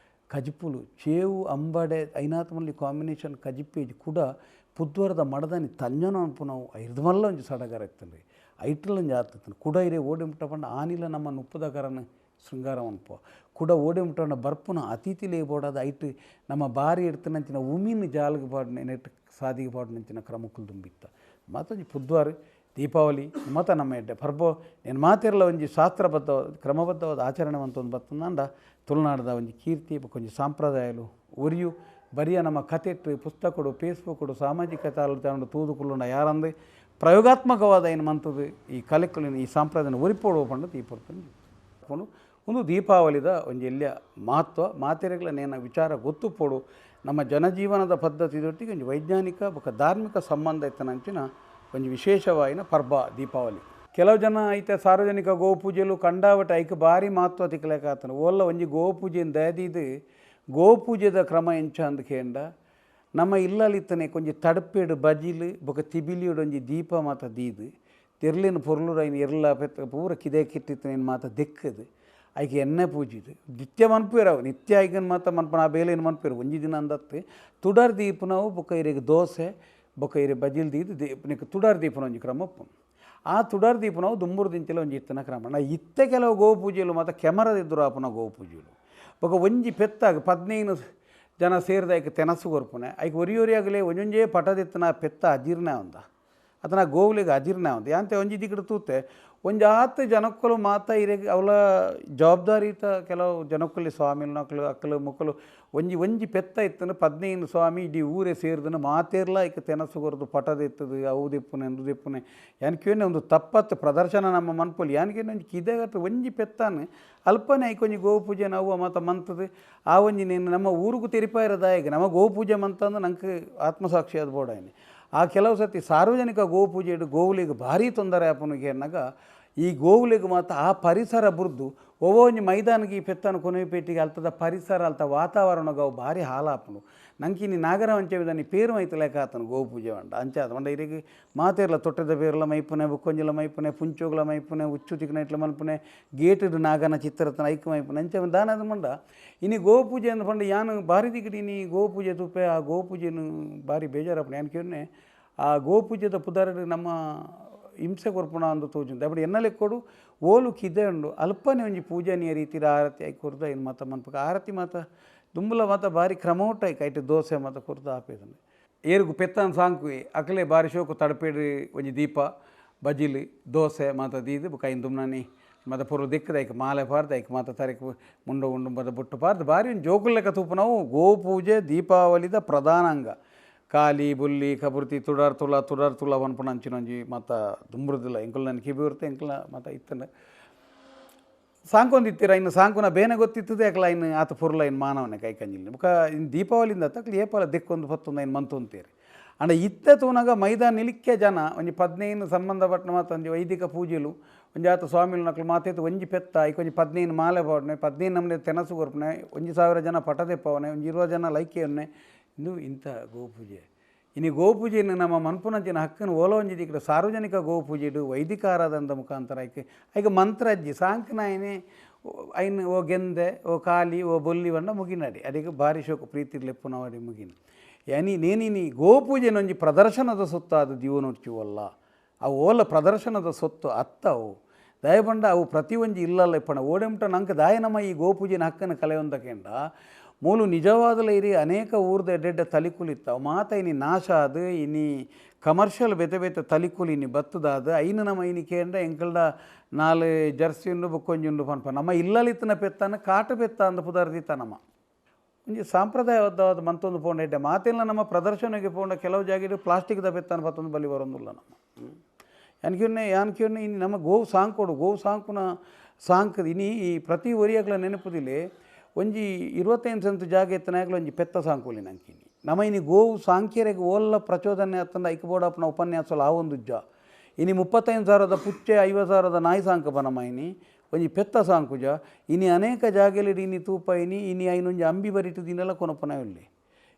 ಕಜಿಪುಲು ಚೇವು ಅಂಬಡೆ ಐನಾತ್ ಮಲ್ಲಿ ಕಾಂಬಿನೇಷನ್ ಕಜಿಪೇಜ್ ಕೂಡ ಪುದ್ವರದ ಮಡದನಿ ತಂಜನ ಅನ್ಪುನವು ಐರ್ದಮಲ್ಲ ಒಂಜಿ ಸಡಗರ ಇತ್ತಲ್ರಿ ಐಟ್ಲೊಂಜಿ ಆತನ ಕೂಡ ಇರೆ ಓಡಿ ಮುಟ್ಟ ಪಂಡ ಆನಿಲ ನಮ್ಮ ನುಪ್ಪದಕರನ ಶೃಂಗಾರ ಅನ್ಪ ಕೂಡ ಓಡಿ ಮುಟ್ಟಣ್ಣ ಬರ್ಪುನ ಅತಿಥಿಲೇ ಬೋಡಾದ ಐಟ್ ನಮ್ಮ ಬಾರಿ ಇಡ್ತನಂಚಿನ ಉಮಿನ ಜಾಲಿಗೆ ಪಾಡಿನ ನೆಟ್ ಸಾದಿಗೆ ಪಾಡಿನಂಚಿನ ಕ್ರಮಕ್ಕಲು ತುಂಬಿತ್ತ ಮತ್ತೊಂಜಿ ಪುದ್ವಾರ ದೀಪಾವಳಿ ಮತ ನಮ್ಮ ಎಡ್ಡೆ ಪರ್ಬೋ నేను ಮಾತಿರಲ್ಲ ಒಂಜಿ ಶಾಸ್ತ್ರಬದ್ಧ ಕ್ರಮಬದ್ಧವಾದ ಆಚರಣೆ ಅಂತ ಒಂದು ಬತ್ತಂದ ತುಳುನಾಡದ ಒಂಜಿ ಕೀರ್ತಿ ಕೊಂಚ ಸಾಂಪ್ರದಾಯಲು ಒರಿಯು ಬರಿಯ ನಮ್ಮ ಕಥೆಟ್ಟು ಪುಸ್ತಕಡು ಫೇಸ್ಬುಕ್ಡು ಸಾಮಾಜಿಕ ಜಾಲತಾಣ ತೂದುಕುಳ್ಳುಂಡ ಯಾರಂದ್ರೆ ಪ್ರಯೋಗಾತ್ಮಕವಾದ ಏನು ಮಂತದು ಈ ಕಲೆಕ್ಕಲಿನ ಈ ಸಾಂಪ್ರದಾಯ ಒರಿಪೋಡುವ ಪಂಡ ದೀಪಡ್ಕೊಂಡು ಒಂದು ದೀಪಾವಳಿದ ಒಂಜಿ ಎಲ್ಲಿಯ ಮಹತ್ವ ಮಾತೆರೆಗಳ ನೇನ ವಿಚಾರ ಗೊತ್ತುಪೋಡು ನಮ್ಮ ಜನಜೀವನದ ಪದ್ಧತಿದೊಟ್ಟಿಗೆ ಒಂಜಿ ವೈಜ್ಞಾನಿಕ ಬೊಕ ಧಾರ್ಮಿಕ ಸಂಬಂಧ ಇತ್ತನಂಚಿನ ಒಂಜಿ ವಿಶೇಷವಾಯಿನ ಪರ್ಬ ದೀಪಾವಳಿ ಕೆಲವು ಜನ ಐತೆ ಸಾರ್ವಜನಿಕ ಗೋಪೂಜೆಲು ಕಂಡಾವಟ ಐಕೆ ಭಾರಿ ಮಹತ್ವ ತಿಕ್ಕಲೇಕಾತನ ಓಲ್ಲ ಒಂಜಿ ಗೋಪೂಜೆನ ದಯದಿದ್ದು ಗೋಪೂಜೆದ ಕ್ರಮ ಎಂಚ ಅಂದ್ ಕೇಂಡ ನಮ್ಮ ಇಲ್ಲಲಿತ್ತನೆ ಕೊಂಚ ತಡಪೇಡು ಬಜಿಲು ಬೊಕ ತಿಬಿಲಿಯೋಡು ಒಂಜಿ ದೀಪ ಮಾತ ದೀದು ತೆರ್ಲಿನ ಪೊರ್ಲುಡು ಐನು ಎರ್ಲ ಪೆತ್ತ ಪೂರ ಕಿದೆ ಕಿಟ್ಟಿತ್ತನೇನು ಮಾತ ದೆಕ್ಕದು ಐಕೆ ಎಣ್ಣೆ ಪೂಜಿದು ನಿತ್ಯ ಮನ್ಪೇರವು ನಿತ್ಯ ಐಕನ್ ಮಾತ ಮನ್ಪನ ಆ ಬೇಲೇನು ಮನ್ಪೇರು ಒಂಜಿ ದಿನ ಅಂದತ್ತೆ ತುಡರ್ ದೀಪನವು ಬೊಕ ಇರೆಗೆ ದೋಸೆ ಬೊಕ ಇರೆ ಬಜಿಲ್ ದೀದು ನಿಕ್ಕೆ ತುಡರ್ ದೀಪನ ಒಂಜಿ ಕ್ರಮ ಉಪ್ಪುನು ಆ ತುಡರ್ ದೀಪನವು ದುಂಬುರು ದಿಂಚಲ ಒಂಜಿ ಇತ್ತನ ಕ್ರಮ ನಾ ಇತ್ತೆ ಕೆಲವು ಗೋಪೂಜೆಲು ಮಾತ ಕೆಮರದಿದ್ದರು ಆಪನ ಗೋಪೂಜೆಲು ಬೊಕ ಒಂಜಿ ಪೆತ್ತಾಗ 15 ಜನ ಸೇರಿದ ಐಕೆ ತೆನಸು ಕೊರ್ಪುನೆ ಐಕೆ ಒರಿಯೊರಿಯಾಗಲೇ ಒಂಜೊಂಜೇ ಪಟದಿತ್ತನ ಪೆತ್ತ ಅಜೀರ್ಣ ಒಂದ ಅತನ ಗೋವುಲಿಗೆ ಅಜೀರ್ಣ ಒಂದ ಯಾಂತೆ ಒಂಜಿ ದಿಕ್ಕಡು ತೂತೆ ಒಂಜಿ 10 ಜನಕ್ಕಲು ಮಾತ ಇರೆಗೆ ಅವಳ ಜವಾಬ್ದಾರಿತ ಕೆಲವು ಜನಕ್ಕಲ್ಲಿ ಸ್ವಾಮಿಲು ನಕ್ಕಲು ಅಕ್ಕಲು ಮುಕ್ಕಲು ಒಂಜಿ ಪೆತ್ತ ಇತ್ತನ 15 ಸ್ವಾಮಿ ಇಡೀ ಊರೇ ಸೇರಿದನ ಮಾತೇರ್ಲ ಐಕೆ ತೆನಸು ಕೊರದು ಪಟದ ಇತ್ತದು ಅವು ದಿಪ್ಪುನೆ ಅಂದು ದಿಪ್ಪುನೆ ಯಾನಕೇನೆ ಒಂದು ತಪ್ಪತ್ತು ಪ್ರದರ್ಶನ ನಮ್ಮ ಮನ್ಪೊಲಿ ಯಾನಕೇನೆ ಒಂಜಿ ಕಿದೆಗತ್ತ ಒಂಜಿ ಪೆತ್ತಾನೆ ಅಲ್ಪನೆ ಐಕೆ ಒಂಜಿ ಗೋಪೂಜೆ ನಾವು ಮಾತ ಮಂತದು ಆ ಒಂಜಿ ನೀನು ನಮ್ಮ ಊರಿಗೂ ತೆರಿಪಾಯಿರದಾಯಿಗೆ ನಮ್ಮ ಗೋಪೂಜೆ ಮಂತಂದು ನಂಗೆ ಆತ್ಮಸಾಕ್ಷಿ ಅದು ಬೋಡಾಯ್ನೆ ಆ ಕೆಲವು ಸತಿ ಸಾರ್ವಜನಿಕ ಗೋಪೂಜೆ ಇಡು ಗೋವುಲಿಗೆ ಭಾರಿ ತೊಂದರೆ ಆಪನಿಗೆ ಅನ್ನಗ ಈ ಗೋವುಲಿಗೆ ಮಾತ್ರ ಆ ಪರಿಸರ ಬುರ್ದು ಒಂಜಿ ಮೈದಾನಿಗೆ ಈ ಪೆತ್ತನ ಕೊನೆಪೇಟಿಗೆ ಅಲ್ತದ ಪರಿಸರ ಅಲ್ತ ವಾತಾವರಣಗ ಅವು ಭಾರಿ ಹಾಲಾಪನು ನಂಗೆ ನೀ ನಾಗರ ವಂಚವಿದಾನಿ ಪೇರು ಮೈತಲೇಕ ಆತನು ಗೋಪೂಜೆ ಅಂಡ ಅಂಚಾದ ಮಂಡ ಇರಿಗೆ ಮಾತೇರ್ಲ ತೊಟ್ಟದ ಬೇರ್ಲ ಮೈಪುನೆ ಬುಕ್ಕೊಂಜಲ ಮೈಪುನೆ ಪುಂಚೋಗ್ಲ ಮೈಪುನೆ ಉಚ್ಚು ತಿಕ್ನ ಇಟ್ಲ ಮಲ್ಪುನೆ ಗೇಟದ ನಾಗನ ಚಿತ್ರತನ ಐಕ ಮೈಪುನೆ ಅಂಚ ದಾನದ ಮಂಡ ಇನಿ ಗೋಪೂಜೆ ಅಂದ ಪಂಡ ಯಾನು ಭಾರಿ ದಿಕ್ಕಡಿ ನೀ ಗೋಪೂಜೆ ತುಪ್ಪೆ ಆ ಗೋಪೂಜೆನು ಭಾರಿ ಬೇಜಾರಪ್ಪನ ಯಾನು ಕೇಳನೆ ಆ ಗೋಪೂಜೆದ ಪುದಾರ ನಮ್ಮ ಹಿಂಸೆ ಕೊರ್ಪುಣ ಅಂದು ತೋಜುಂದು ಅಪ್ಪಡಿ ಎನ್ನಲೆ ಕೊಡು ಓಲು ಕಿದೆ ಉಂಡು ಅಲ್ಪನೆ ಒಂಜಿ ಪೂಜಾನಿಯ ರೀತಿದ ಆರತಿ ಆಯ್ಕೆ ಕೊರ್ದ ಏನು ಮಾತ ಮನ್ಪಕ ಆರತಿ ಮಾತ ದುಂಬುಲ ಮಾತ ಭಾರಿ ಕ್ರಮೋಟ ಆಯ್ಕೆ ಐಟು ದೋಸೆ ಮಾತ ಕೊರ್ದ ಆಪೇದನೆ ಏರುಗು ಪೆತ್ತಾನ್ ಸಾಂಕು ಅಕಲೆ ಭಾರಿ ಶೋಕು ತಡಪೇಡು ಒಂಜಿ ದೀಪ ಬಜಿಲು ದೋಸೆ ಮಾತ ದೀದು ಕೈನ್ ದುಮ್ನಾನಿ ಮತ್ತು ಪೂರ್ವ ದಿಕ್ಕದ ಐಕೆ ಮಾಲೆ ಪಾರ್ದು ಐಕೆ ಮಾತ ತರಕ್ಕೆ ಮುಂಡ ಉಂಡು ಮದ ಬುಟ್ಟು ಪಾರ್ದು ಭಾರಿ ಒಂದು ಜೋಕುಲ್ ಲೆಕ್ಕ ತೂಪು ನಾವು ಗೋಪೂಜೆ ದೀಪಾವಳಿದ ಪ್ರಧಾನ ಅಂಗ ಕಾಲಿ ಬುಲ್ಲಿ ಕಬುರ್ತಿ ತುಡಾರ್ ತುಳ ಪನ್ಪುಣ ಅಂಚಿನೊಂಜಿ ಮತ್ತು ದುಂಬ್ರದಿಲ್ಲ ಎಂಕಲ್ ನನ್ನ ಕಿಬಿ ಇರುತ್ತೆ ಎಂಕಲ್ನ ಮತ್ತು ಇತ್ತಂಡ ಸಾಂಕೊಂದಿತ್ತೀರ ಇನ್ನು ಸಾಂಕುನ ಬೇನೆ ಗೊತ್ತಿತ್ತದೆ ಯಾಕಲ ಇನ್ನು ಆತ ಪುರ್ಲ ಇನ್ನು ಮಾನವನೇ ಕೈ ಕಂಜಿಲ್ಲ ಮುಖ ಇನ್ನು ದೀಪಾವಳಿಯಿಂದ ತಕ್ಲಿ ಏಪಲ ದಿಕ್ಕೊಂದು ಹೊತ್ತೊಂದು ಇನ್ನು ಮಂತು ಅಂತೀರಿ ಅಂಡ ಇತ್ತೆ ತೂನಾಗ ಮೈದಾನ ನಿಲಿಕ್ಕೆ ಜನ ಒಂಜಿ 15 ಸಂಬಂಧಪಟ್ಟ ಮಾತು ಒಂಜಿ ವೈದಿಕ ಪೂಜೆಲು ಒಂಜಿ ಆತ ಸ್ವಾಮಿಲು ನಕ್ಲು ಮಾತೈತು ಒಂಜಿ ಪೆತ್ತ ಐಕೊಂಜಿ 15 ಮಾಲೆ ಪಾಡ್ನೆ 15 ನಮ್ಮನೆ ತೆನಸು ಕೊರ್ಪನೆ 1000 ಜನ ಪಟದೆಪ್ಪವನೆ ಒಂಜಿ 20 ಜನ ಲೈಕೆಯನ್ನೇ ಇದು ಇಂಥ ಗೋಪೂಜೆ ಇನ್ನು ಗೋಪೂಜೆಯನ್ನು ನಮ್ಮ ಮನ್ಪುನಂಚಿನ ಹಕ್ಕನ್ನು ಓಲೊಂಜಿದ ఇక్కడ ಸಾರ್ವಜನಿಕ ಗೋಪೂಜೆಡು ವೈದಿಕ ಆರಾಧನದ ಮುಖಾಂತರ ಐಕೆ ಮಂತ್ರ ಅಜ್ಜಿ ಸಾಂಕ್ನಾಯನೆ ಐನ್ ಓ ಗೆಂದೆ ಓ ಕಾಲಿ ಓ ಬೊಲ್ಲಿ ಬಂಡ ಮುಗಿನಡಿ ಅದಕ್ಕೆ ಭಾರಿ ಶೋಕ ಪ್ರೀತಿ ಲೆಪ್ಪುನವಾಡಿ ಮುಗಿನ ಯಾನಿ ನೇನಿನಿ ಗೋಪೂಜೆನೊಂಜಿ ಪ್ರದರ್ಶನದ ಸೊತ್ತು ಅದು ಜೀವನೋರ್ಚಿವಲ್ಲ ಅವು ಓಲ ಪ್ರದರ್ಶನದ ಸೊತ್ತು ಅತ್ತವು ದಯಪಂಡ ಅವು ಪ್ರತಿಯೊಂದು ಇಲ್ಲಲ್ಲ ಇಪ್ಪಣ ಓಡೆಮುಟ ನಂಗೆ ದಾಯನಮ್ಮ ಈ ಗೋಪೂಜೆನ ಹಕ್ಕನ್ನು ಕಲೆಯೊಂದಕ್ಕೆಂಡ ಮೂಲು ನಿಜವಾದಲ ಇರಿ ಅನೇಕ ಊರ್ದ ಎಡ್ಡೆಡ್ಡ ತಲಿಕುಲಿತ್ತಾವು ಮಾತ ಇನಿ ನಾಶ ಅದು ಇನಿ ಕಮರ್ಷಿಯಲ್ ಬೆತೆ ಬೆತೆ ತಲಿಕುಲಿ ಇನಿ ಬತ್ತದಾದ ಐನು ನಮ್ಮ ಇನಿ ಕೇಂದ್ರ ಎಂಕಲ್ಡ ನಾಲ್ ಜರ್ಸಿ ಉಂಡು ಬೊಕ್ಕೊಂಜುಂಡು ಪನ್ಪ ನಮ್ಮ ಇಲ್ಲಲಿತ್ತಿನ ಪೆತ್ತನ ಕಾಟ ಪೆತ್ತ ಅಂದ ಪುದರ್ದಿತ್ತ ನಮ್ಮ ಒಂಜಿ ಸಾಂಪ್ರದಾಯಬದ್ಧವಾದ ಮಂತೊಂದು ಪೋಂಡ ಎಡ್ಡೆ ಮಾತೆಲ್ಲ ನಮ್ಮ ಪ್ರದರ್ಶನಕ್ಕೆ ಪೋಂಡ ಕೆಲವು ಜಾಗ ಪ್ಲಾಸ್ಟಿಕ್ದ ಪೆತ್ತನ ಪತ್ತೊಂದು ಬಲಿ ಬರೋದಿಲ್ಲ ನಮ್ಮ ಯಾನ್ಕಿಯೊನ್ನೆ ಇನ್ನು ನಮ್ಮ ಗೋವು ಸಾಂಕೊಡು ಗೋವು ಸಾಂಕುನ ಸಾಂಕದ ಇನಿ ಈ ಪ್ರತಿ ಒರಿಯಾಗ್ಲ ನೆನಪುದಿಲ್ಲ ಒಂಜಿ 25 ಸೆಂಟ್ ಜಾಗ ಎತ್ತನಾಗಲು ಒಂಜಿ ಪೆತ್ತ ಸಾಂಕುಲಿ ನಂಕಿನಿ ನಮ್ಮ ಇನಿ ಗೋವು ಸಾಂಖ್ಯರಿಗೆ ಓಲ್ಲ ಪ್ರಚೋದನೆ ಅತ್ತಂದ ಐಕ್ಬೋಡಪ್ಪನ ಉಪನ್ಯಾಸಲು ಆ ಒಂದು ಉಜ್ಜ ಇನಿ 35,000 ಪುಚ್ಚೆ 50,000 ನಾಯಿ ಸಾಂಕ ಬನಮ ಇನಿ ಒಂಜಿ ಪೆತ್ತ ಸಾಂಕುಜ ಇನಿ ಅನೇಕ ಜಾಗೆಲಿಡಿ ಇನಿ ತೂಪ ಇನಿ ಐನೊಂಜಿ ಅಂಬಿ ಬರಿಟು ದಿನೆಲ್ಲ ಕೊನಪನ ಉಳ್ಳಿ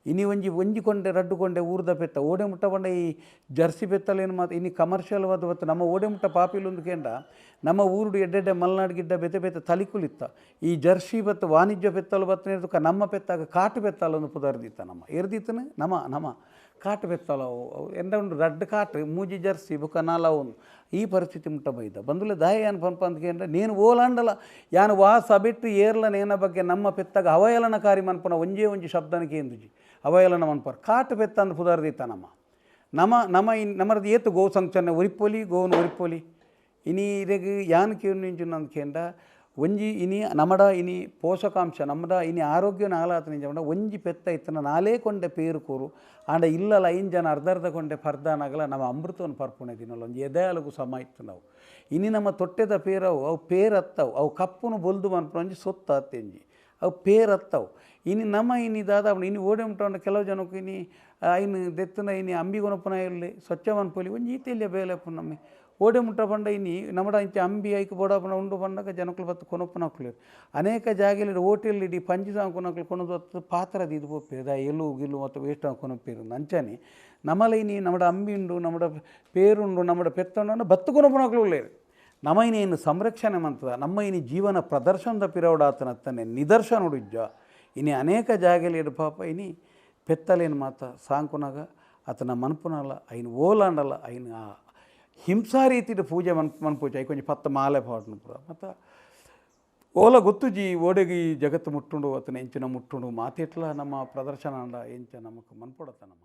ಇನಿ ಒಂಜಿ ಕೊಂಡೆ ರಡ್ಡು ಕೊಂಡೆ ಊರ್ದ ಪೆತ್ತ ಓಡೆ ಮುಟ್ಟ ಬಂಡ ಈ ಜರ್ಸಿ ಪೆತ್ತಲೇನು ಮಾತು ಇನಿ ಕಮರ್ಷಿಯಲ್ ಬತ್ತು ನಮ್ಮ ಓಡೆ ಮುಟ್ಟ ಪಾಪಿಲೊಂದು ಕೇಂಡ ನಮ್ಮ ಊರುಡು ಎಡ್ಡೆಡ್ಡೆ ಮಲ್ನಾಡು ಗಿಡ್ಡ ಬೆತೆ ಬೆತೆ ತಲಿಕುಲಿತ್ತ ಈ ಜರ್ಸಿ ಬತ್ತು ವಾಣಿಜ್ಯ ಪೆತ್ತಲು ಬತ್ತನೇದಕ್ಕೆ ನಮ್ಮ ಪೆತ್ತಾಗ ಕಾಟು ಪೆತ್ತಲೊಂದು ಪುದರ್ದಿತ್ತ ನಮ್ಮ ಎರ್ದಿತ್ತನು ನಮ್ಮ ಕಾಟು ಪೆತ್ತಲ ಅವು ಎಂದ ಉಂಡು ರಡ್ಡು ಕಾಟು ಮೂಜಿ ಜರ್ಸಿ ಬುಕ್ಕ ನಾಲವೊಂದು ಈ ಪರಿಸ್ಥಿತಿ ಮುಟ್ಟ ಬೈದ ಬಂದುಲೆ ದಾಯ ಏನು ಪನ್ಪ ಅಂದ್ಕೇಂದ್ರೆ ನೀನು ಓಲಾಂಡಲ್ಲ ಯಾನು ವಾಸ ಬಿಟ್ಟು ಏರ್ಲ ನೇನ ಬಗ್ಗೆ ನಮ್ಮ ಪೆತ್ತಾಗ ಅವಯಲನಕಾರಿ ಮನ್ಪನ ಒಂಜಿ ಶಬ್ದನಕ್ಕೆ ಎಂದುಜಿ ಅವಯಲನ ಮನ್ಪರ್ ಕಾಟು ಪೆತ್ತ ಅಂದು ಪುದರ್ದಿತ್ತ ನಮ್ಮ ನಮ್ಮದು ಏತು ಗೋ ಸಂಚನೆ ಒರಿಪೋಲಿ ಗೋವನ್ನು ಒರಿಪೋಲಿ ಇನಿ ಇರೆಗ್ ಯಾನ್ ಕೇಂಜು ಅಂದ್ಕೇಂಡ ಒಂಜಿ ಇನಿ ನಮ್ಮಡ ಇನಿ ಪೋಷಕಾಂಶ ನಮ್ಮಡ ಇನಿ ಆರೋಗ್ಯನ ಆಲಾತನ ಜಮಡ ಒಂಜಿ ಪೆತ್ತ ಇತ್ತನ ನಾಲೇ ಕೊಂಡೆ ಪೇರು ಕೂರು ಆಂಡ ಇಲ್ಲಲ್ಲ ಐಂಜನ ಅರ್ಧ ಕೊಂಡೆ ಪರ್ದಾನಾಗಲ ನಮ್ಮ ಅಮೃತವನ್ನು ಪರ್ಪುಣೆ ತಿನ್ನಲ್ಲ ಒಂಜಿ ಎದೆಯಾಲಗೂ ಸಮ ಇತ್ತು ನಾವು ಇನಿ ನಮ್ಮ ತೊಟ್ಟೆದ ಪೇರವು ಅವು ಪೇರತ್ತವು ಅವು ಕಪ್ಪುನು ಬೊಲ್ದು ಮನ್ಪುನ ಒಂಜಿ ಸೊತ್ತು ಅತ್ತೆಂಜಿ ಅವು ಪೇರತ್ತವು ಇನಿ ನಮ್ಮ ಇನಿದಾದ ಇನಿ ಓಡೆ ಉಂಟು ಕೆಲವು ಜನಕ್ಕೆ ಇನಿ ಐನು ದೆತ್ತನ ಇನಿ ಅಂಬಿಗೊನಪುನ ಇರಲಿ ಸ್ವಚ್ಛ ಮನ್ಪೊಲಿ ಒಂಜಿ ಈತೆಲ್ಯ ಬೇಲೆಪ್ಪು ನಮ್ಮಿ ಓಡೆ ಮುಟ್ಟ ಬಂಡ ಇನಿ ನಮ್ಮಡ ಇಂಚ ಅಂಬಿ ಐಕ್ ಬೋಡಪನ ಉಂಡು ಬಂದಾಗ ಜನಕ್ಕಳು ಬತ್ತು ಕೊನಪ್ಪನ ಹಾಕ್ಲಿರು ಅನೇಕ ಜಾಗೆಲಿ ಹೋಟೆಲ್ ಇಡಿ ಪಂಚಿ ಸಾಂಕೊನಕ್ಲು ಕೊನದು ಹೊತ್ತು ಪಾತ್ರದ ಇದು ಹೋಗ್ಪಿರು ಎಲು ಗಿಲ್ಲು ಮತ್ತು ವೇಸ್ಟ್ ಕೊನಪ್ಪಿರು ನಂಚನೆ ನಮ್ಮಲ ಇನಿ ನಮ್ಮಡ ಅಂಬಿ ಉಂಡು ನಮ್ಮಡ ಪೇರುಂಡು ನಮ್ಮಡ ಪೆತ್ತಂಡು ಬತ್ತು ಕೊನಪ್ಪನ ಹಾಕ್ಲಿರು ನಮ್ಮ ಇನ್ನು ಸಂರಕ್ಷಣೆ ಮಂತದ ನಮ್ಮ ಇನಿ ಜೀವನ ಪ್ರದರ್ಶನದ ಪಿರವಡಾತನತ್ತನೆ ನಿದರ್ಶನ ಉಡುಜ್ಜ ಇನಿ ಅನೇಕ ಜಾಗೆಲಿ ಇಡು ಪಾಪ ಇನಿ ಪೆತ್ತಲೇನು ಮಾತ ಸಾಂಕುನಾಗ ಆತನ ಮನ್ಪುನಲ್ಲ ಐನು ಓಲಾಂಡಲ್ಲ ಐನು ಹಿಂಸಾ ರೀತಿಯ ಪೂಜೆ ಮನ್ಪೂಜೆ ಐ ಕೊಂಚ ಪತ್ತ ಮಾಲೆ ಪಾಡ್ನು ಪೂರ ಮತ್ತು ಓಲ ಗೊತ್ತು ಜಿ ಓಡೆಗಿ ಜಗತ್ತು ಮುಟ್ಟುಂಡು ಅತನ ಎಂಚಿನ ಮುಟ್ಟುಂಡು ಮಾತೆಟ್ಲ ನಮ್ಮ ಪ್ರದರ್ಶನ ಅಂಡ ಎಂಚ ನಮಕ್ ಮನ್ಪೊಡತ್ತ ನಮ್ಮ